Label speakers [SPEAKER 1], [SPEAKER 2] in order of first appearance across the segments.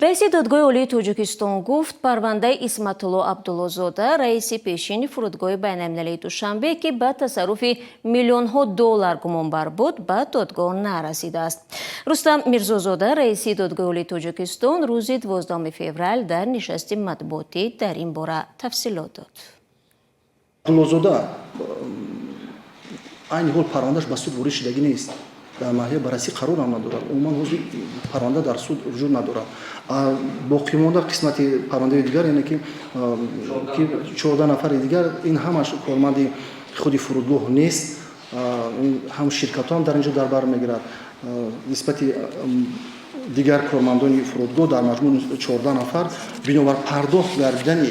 [SPEAKER 1] رئیس دادگاه عالی تاجیکستان گفت پرونده اسمت‌الله عبدالله‌زاده رئیس پیشین فرودگاه بین‌المللی دوشنبه که به تصرف میلیون‌ها دلار گمانبر بود به دادگاه نرسیده است. رستم میرزازاده رئیس دادگاه عالی تاجیکستان روز 12 فوریه در نشست مطبوعاتی در این باره تفصیلات داد.
[SPEAKER 2] عبدالله‌زاده این حال پروندهش به سود وارد شدگی نیست. در محل بررسی قرار هم ندارد. عموما حوزه پرونده در سود وجود ندارد. باقی مانده قسمت پرونده دیگر اینه که 14 نفر دیگر این همش کارمند خود فرودگاه نیست. هم شرکت هم در اینجا در بر میگیرد. نسبت دیگر کارمندان فرودگاه در مجموع 14 نفر بنابر پرداخت گردیدن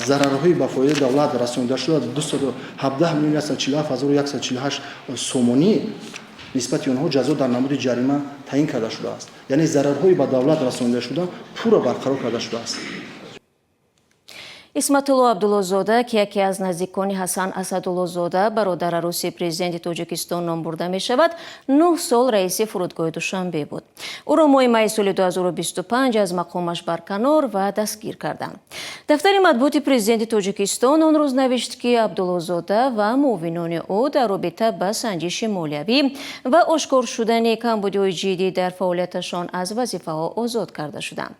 [SPEAKER 2] ضررهای به فایده دولت رسانیده شده 217,147,148 سومانی نسبت آنها جزا در نمود جریمه تعیین کرده شده است. یعنی ضررهای به دولت رسانیده شده پورا برقرار کرده شده است.
[SPEAKER 1] اسمت‌الله عبدالله‌زاده که یکی از نزدیکان حسن اسدالله‌زاده برادر عروسی پرزیدنت تاجیکستان نام برده می شود 9 سال رئیس فرودگاه دوشنبه بود. او را ماه می سال 2025 از مقامش برکنار و دستگیر کردند. دفتر مطبوعات پرزیدنت تاجیکستان آن روز نوشت که عبدالله‌زاده و معاونان او در رابطه با سنجش مالیوی و آشکار شدن کمبودهای جدی در فعالیتشان از وظیفه ها آزاد کرده شدند.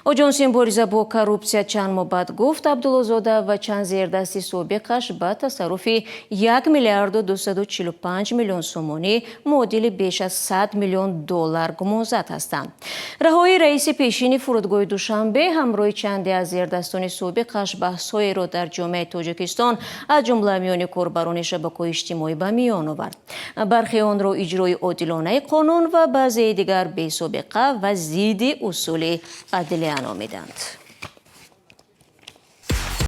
[SPEAKER 1] آژانس مبارزه با کورپسیا چند ماه بعد گفت عبدالله‌زاده و چند زیردستی سابقش به تصرف 1,245,000,000 سومانی معادل بیش از 100 میلیون دلار گمانزد هستند. رهایی رئیس پیشین فرودگاه دوشنبه همراه چندی از زیردستان سابقش بحث‌هایی را در جامعه تاجیکستان از جمله میان کاربران شبکه‌های اجتماعی به میان آورد. برخی آن را اجرای عادلانه قانون و بعضی دیگر بی‌سابقه و ضد اصول عدلیه نامیدند.